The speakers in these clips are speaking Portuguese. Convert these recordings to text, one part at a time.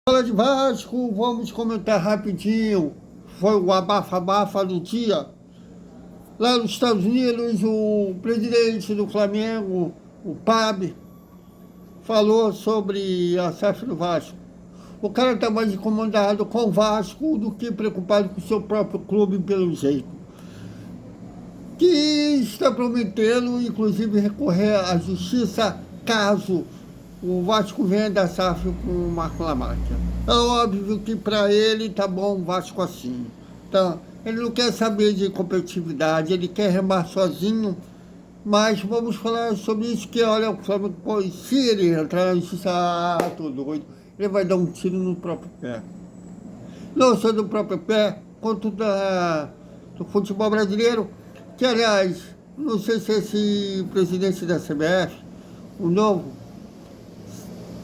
Fala de Vasco, vamos comentar rapidinho. Foi o abafa-abafa do dia. Lá nos Estados Unidos, o presidente do Flamengo, o PAB, falou sobre a SAF do Vasco. O cara está mais incomodado com o Vasco do que preocupado com o seu próprio clube, pelo jeito. Que está prometendo, inclusive, recorrer à justiça caso o Vasco venha da SAF com o Marco Lamarca. É óbvio que para ele tá bom o Vasco assim. Então, ele não quer saber de competitividade, ele quer remar sozinho. Mas vamos falar sobre isso, que olha, o Flamengo, se ele entrar na justiça, tô doido, ele vai dar um tiro no próprio pé. Não só do próprio pé, quanto do futebol brasileiro, que aliás, não sei se esse presidente da CBF, o novo,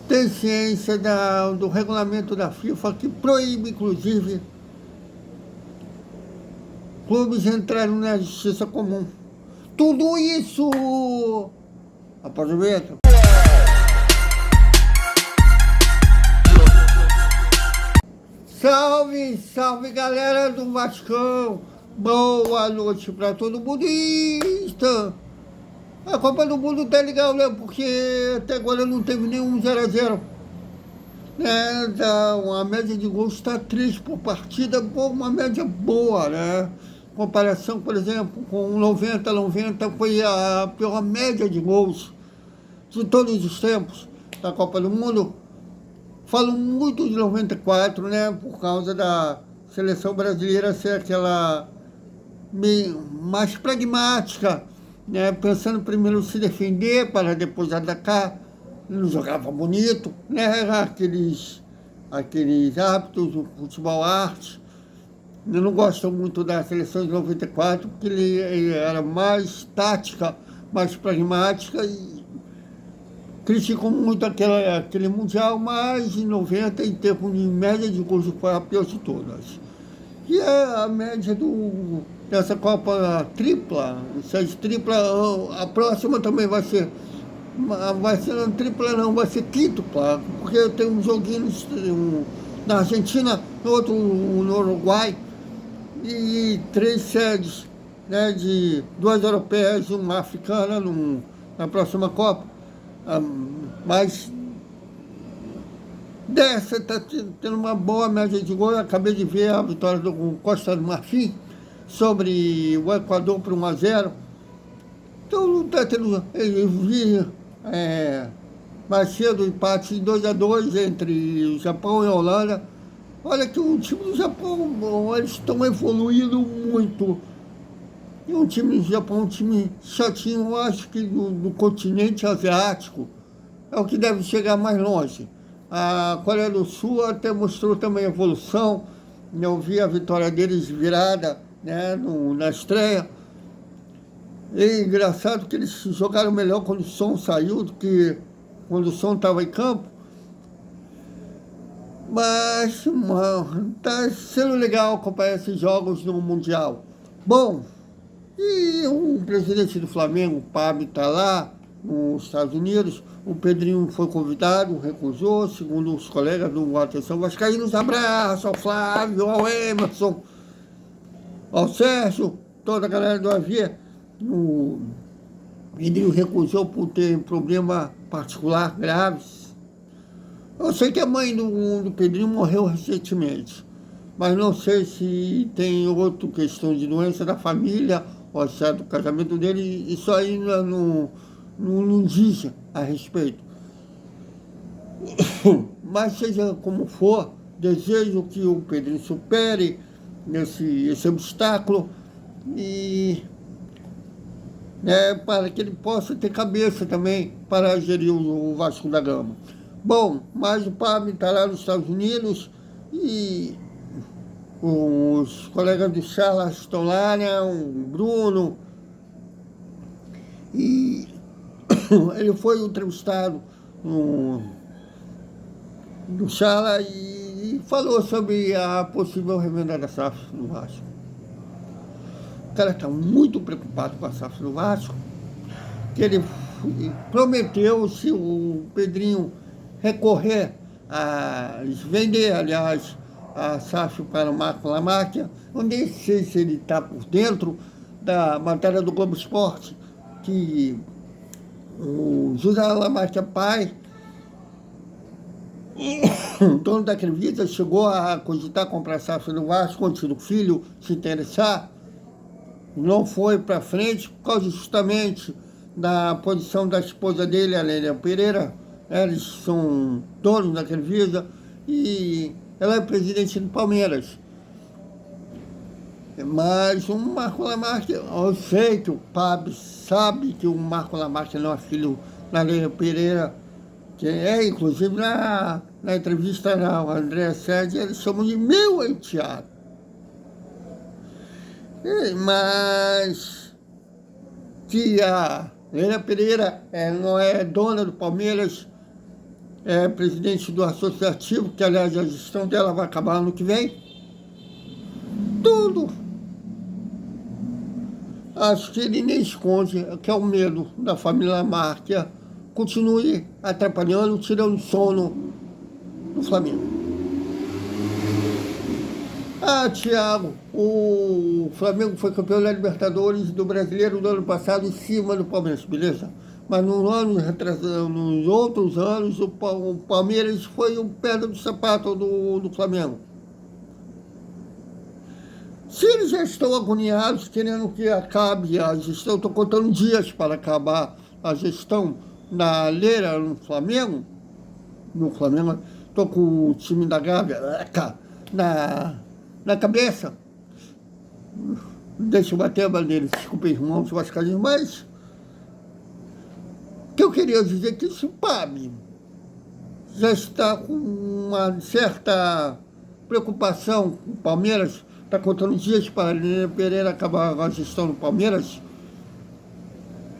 tem ciência do regulamento da FIFA, que proíbe, inclusive, clubes entrarem na justiça comum. Tudo isso após o vento. Salve, salve galera do Vascão! Boa noite para todo mundo. A Copa do Mundo tá legal, né? Porque até agora não teve nenhum 0x0. Né? Então, a média de gols está 3 por partida, uma média boa, né? Comparação, por exemplo, com 90 foi a pior média de gols de todos os tempos da Copa do Mundo. Falo muito de 94, né? Por causa da seleção brasileira ser aquela mais pragmática, né? Pensando primeiro se defender para depois atacar. Não jogava bonito, né? Aqueles hábitos do futebol arte. Eu não gosto muito da seleção de 94, porque ele era mais tática, mais pragmática, e critico muito aquele Mundial, mas em 90, em termos de média de gols, foi a pior de todas. E é a média dessa Copa tripla, essas tripla, a próxima também vai ser não tripla não, vai ser quíntupla, porque tem um joguinho na Argentina, outro no Uruguai, e 3 sedes, né, de 2 europeias e uma africana na próxima Copa. Mas dessa está tendo uma boa média de gol. Eu acabei de ver a vitória do Costa do Marfim sobre o Equador por 1x0. Então não está tendo. Eu vi mais cedo o empate em 2x2 entre o Japão e a Holanda. Olha que o time do Japão, eles estão evoluindo muito. E o time do Japão é um time chatinho, eu acho que do continente asiático é o que deve chegar mais longe. A Coreia do Sul até mostrou também evolução. Eu vi a vitória deles virada, né, na estreia. E engraçado que eles jogaram melhor quando o som saiu do que quando o som estava em campo. Mas está sendo legal acompanhar esses jogos no Mundial. Bom, e o presidente do Flamengo, o PAB, está lá nos Estados Unidos. O Pedrinho foi convidado, recusou, segundo os colegas do Atenção Vascaínos. Abraço ao Flávio, ao Emerson, ao Sérgio, toda a galera do Avia. O Pedrinho recusou por ter problema particular graves. Eu sei que a mãe do Pedrinho morreu recentemente, mas não sei se tem outra questão de doença da família, ou se é do casamento dele. Isso ainda não diz a respeito. Mas seja como for, desejo que o Pedrinho supere esse obstáculo e para que ele possa ter cabeça também para gerir o Vasco da Gama. Bom, mas o PAB está lá nos Estados Unidos e os colegas do Charla estão lá, né? O Bruno. E ele foi entrevistado do Charla e falou sobre a possível revenda da SAF no Vasco. O cara está muito preocupado com a SAF do Vasco, que ele prometeu, se o Pedrinho recorrer vender, aliás, a SAF para o Marco Lamáquia. Eu nem sei se ele está por dentro da matéria do Globo Esporte, que o José Lamáquia pai, o dono da Crevisa, chegou a cogitar comprar a SAF do Vasco antes do filho se interessar. Não foi para frente por causa justamente da posição da esposa dele, a Lélia Pereira. Eles são donos da Crevisa e ela é presidente do Palmeiras. Mas o Marco Lamáquia, eu sei que o Pab sabe que o Marco Lamáquia não é filho da Lélia Pereira, que é, inclusive, na entrevista ao André Sede, eles chamam de meu enteado. Mas que a Lélia Pereira não é dona do Palmeiras, é presidente do associativo, que aliás a gestão dela vai acabar ano que vem. Tudo. Acho que ele nem esconde, que é o medo da família Lamáquia continue atrapalhando, tirando sono do Flamengo. Tiago, o Flamengo foi campeão da Libertadores do Brasileiro do ano passado em cima do Palmeiras, beleza? Mas nos outros anos, o Palmeiras foi o pedra do sapato do Flamengo. Se eles já estão agoniados, querendo que acabe a gestão, estou contando dias para acabar a gestão na Leira no Flamengo, estou com o time da Gávea na cabeça. Deixa eu bater a bandeira, desculpa, irmãos vascaínos, mas o que eu queria dizer é que esse PAB já está com uma certa preocupação com o Palmeiras, está contando dias para a Pereira acabar a gestão do Palmeiras,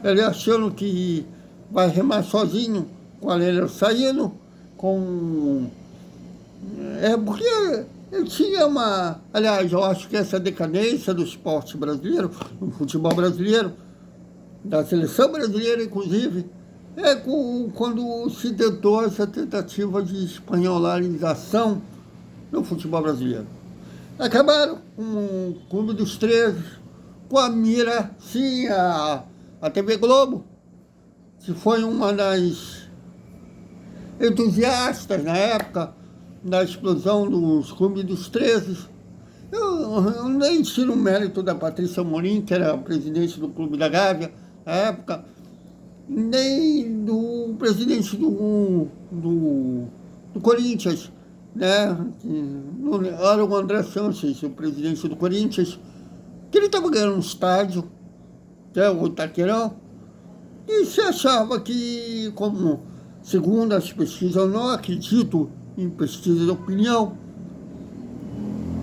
ele achando que vai remar sozinho, com a Leila saindo, porque ele tinha aliás, eu acho que essa decadência do esporte brasileiro, do futebol brasileiro, da seleção brasileira, inclusive, quando se tentou essa tentativa de espanholarização do futebol brasileiro. Acabaram com o Clube dos 13, com a mira, sim, a TV Globo, que foi uma das entusiastas na época da explosão dos Clubes dos 13. Eu nem tiro o mérito da Patrícia Amorim, que era presidente do Clube da Gávea na época, nem do presidente do Corinthians, né? Era o André Sanches, o presidente do Corinthians, que ele estava ganhando um estádio, que é o Itaquerão, e se achava que, como segundo as pesquisas, eu não acredito em pesquisa de opinião,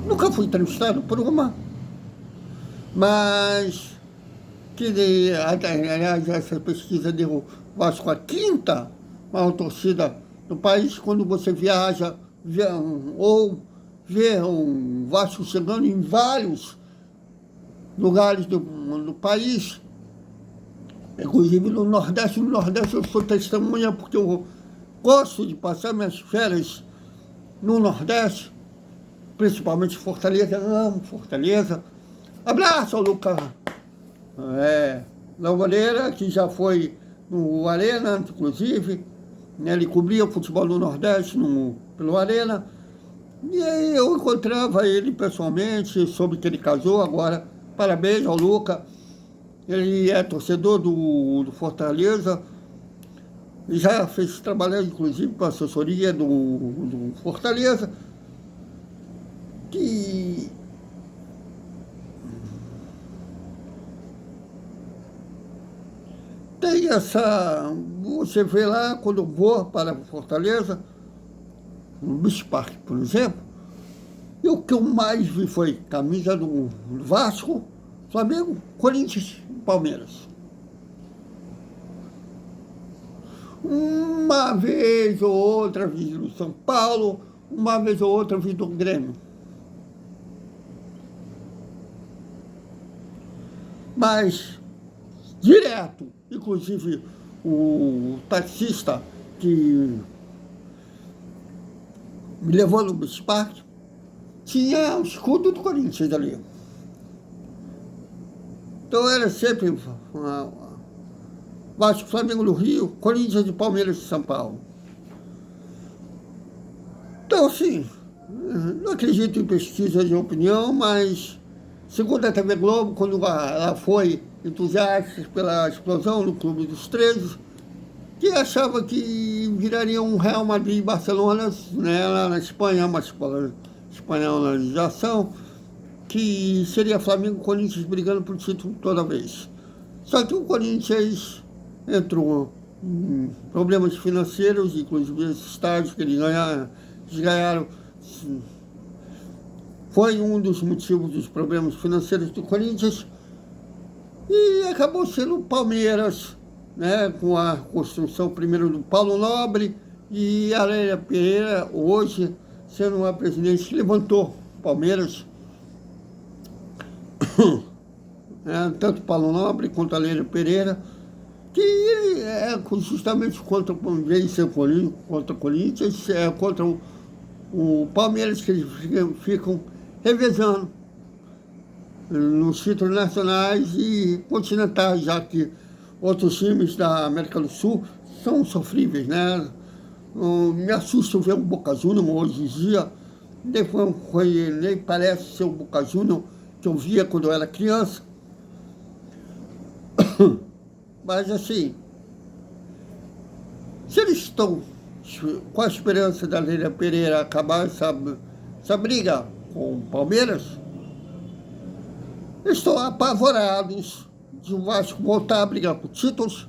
nunca fui entrevistado por uma, mas que, aliás, essa pesquisa deu Vasco a quinta maior torcida no país. Quando você viaja ou vê um Vasco chegando em vários lugares do país, inclusive no Nordeste eu sou testemunha, porque eu gosto de passar minhas férias no Nordeste, principalmente Fortaleza, amo Fortaleza. Abraço ao Lucas Lavoreira, que já foi no Arena, inclusive, né? Ele cobria o futebol do Nordeste pelo Arena, e aí eu encontrava ele pessoalmente, soube que ele casou agora. Parabéns ao Lucas, ele é torcedor do Fortaleza, já fez trabalhar, inclusive, com a assessoria do Fortaleza, que tem você vê lá, quando eu vou para Fortaleza, no Beach Park, por exemplo, e o que eu mais vi foi camisa do Vasco, Flamengo, Corinthians e Palmeiras. Uma vez ou outra vi do São Paulo, uma vez ou outra vi do Grêmio. Mas, direto, inclusive o taxista que me levou no Beach Park, tinha o escudo do Corinthians ali. Então era sempre Vasco, Flamengo do Rio, Corinthians e Palmeiras de São Paulo. Então, assim, não acredito em pesquisa de opinião, mas segundo a TV Globo, quando ela foi entusiasta pela explosão no Clube dos 13, que achava que viraria um Real Madrid e Barcelona, né, lá na Espanha, uma espanholização, que seria Flamengo e Corinthians brigando por título toda vez. Só que o Corinthians entrou em problemas financeiros, inclusive esse estádio que eles ganharam, foi um dos motivos dos problemas financeiros do Corinthians, e acabou sendo o Palmeiras, né, com a construção primeiro do Paulo Nobre e a Lélia Pereira, hoje sendo a presidente que levantou o Palmeiras, tanto Paulo Nobre quanto a Lélia Pereira, que é justamente contra o Corinthians, contra o Palmeiras, que eles ficam revezando nos títulos nacionais e continentais, já que outros times da América do Sul são sofríveis, né? Me assusta ver o Boca Juniors hoje em dia, nem parece ser o Boca Juniors que eu via quando eu era criança. Mas assim, se eles estão com a esperança da Lélia Pereira acabar essa briga com o Palmeiras, estão apavorados de o Vasco voltar a brigar por títulos,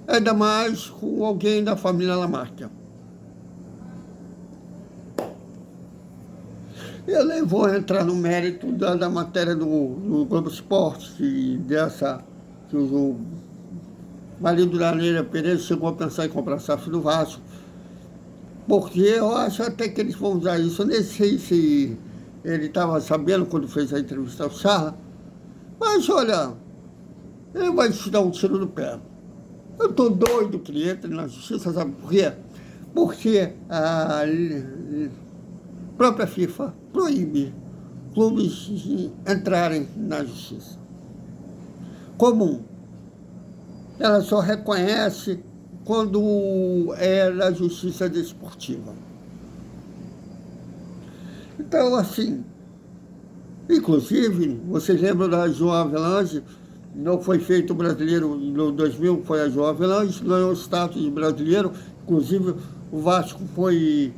ainda mais com alguém da família Lamarca. Eu nem vou entrar no mérito da matéria do Globo Esporte, que o marido da Lélia Pereira chegou a pensar em comprar a SAF do Vasco, porque eu acho até que eles vão usar isso. Eu nem sei se ele estava sabendo quando fez a entrevista ao Charla, mas olha, ele vai te dar um tiro no pé. Eu estou doido que ele entre na justiça, sabe por quê? Porque a própria FIFA proíbe clubes de entrarem na justiça comum. Ela só reconhece quando é na justiça desportiva. Então, assim, inclusive, vocês lembram da João Avelange? Não foi feito brasileiro em 2000, foi a João Avelange, ganhou o status de brasileiro. Inclusive, o Vasco foi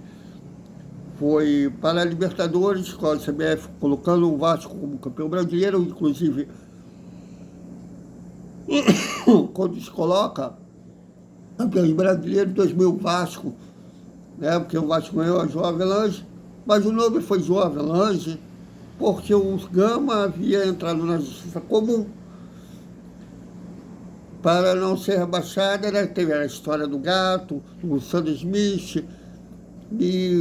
para a Libertadores, com a CBF colocando o Vasco como campeão brasileiro. Inclusive, quando se coloca campeão brasileiro, 2000 Vasco, né, porque o Vasco ganhou a João Avelange, mas o nome foi João Avelange porque o Gama havia entrado na justiça comum para não ser rebaixada, né? Teve a história do gato, o Sandro Smith, e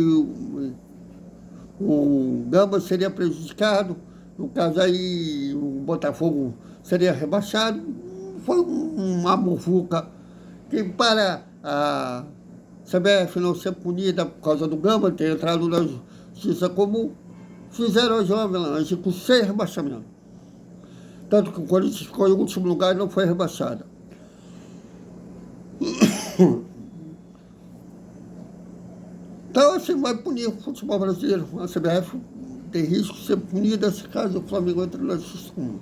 o Gama seria prejudicado, no caso aí o Botafogo seria rebaixado. Foi uma muvuca que, para a CBF não ser punida por causa do Gama ter entrado na justiça comum, fizeram a João Avelange com 6 rebaixamentos. Tanto que o Corinthians ficou em último lugar e não foi rebaixado. Então, assim, vai punir o futebol brasileiro. A CBF tem risco de ser punida se caso o Flamengo entre na justiça comum.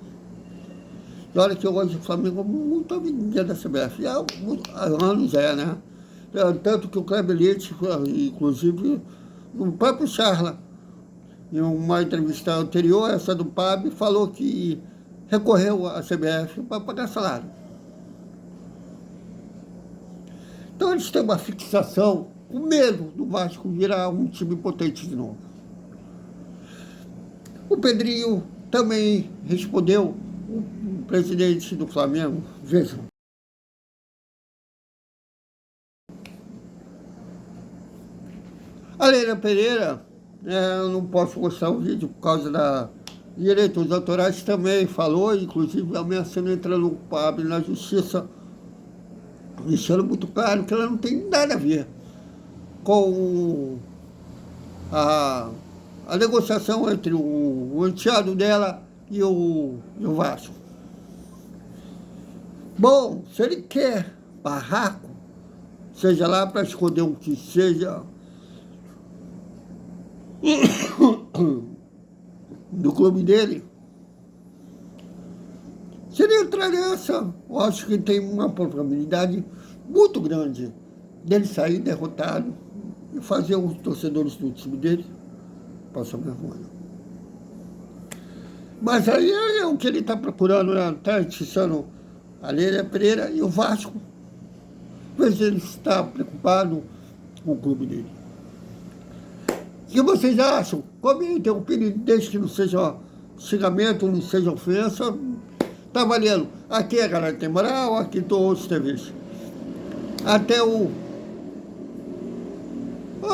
E olha que hoje o Flamengo é muito amiguinha da CBF. Há anos né? Tanto que o Kleber Leite, inclusive, no próprio Charla, em uma entrevista anterior, essa do PAB, falou que recorreu à CBF para pagar salário. Então eles têm uma fixação, com medo do Vasco virar um time potente de novo. O Pedrinho também respondeu, o presidente do Flamengo. Vejam. A Lélia Pereira, eu não posso mostrar o vídeo por causa da direitos autorais, também falou, inclusive ameaçando entrar no PAB na justiça, deixando muito claro que ela não tem nada a ver. com a negociação entre o enteado dela e o Vasco. Bom, se ele quer barraco, seja lá para esconder o que seja do clube dele, se ele entrar nessa, eu acho que tem uma probabilidade muito grande dele sair derrotado e fazer os torcedores do time dele passar vergonha. Mas aí é o que ele está procurando, né? Está atiçando a Lélia Pereira e o Vasco. Ver se ele está preocupado com o clube dele. O que vocês acham? Comentem, opinem, desde que não seja xingamento, não seja ofensa. Tá valendo. Aqui a galera tem moral, aqui estou outros TVs. Até o...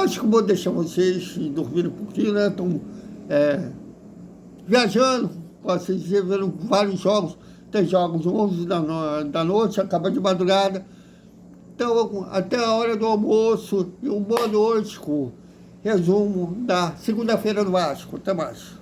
Acho que vou deixar vocês dormirem um pouquinho, né? Estão viajando, posso dizer, vendo vários jogos. Tem jogos 11 da noite, acaba de madrugada. Então, até a hora do almoço e uma boa noite com o resumo da segunda-feira do Vasco. Até mais.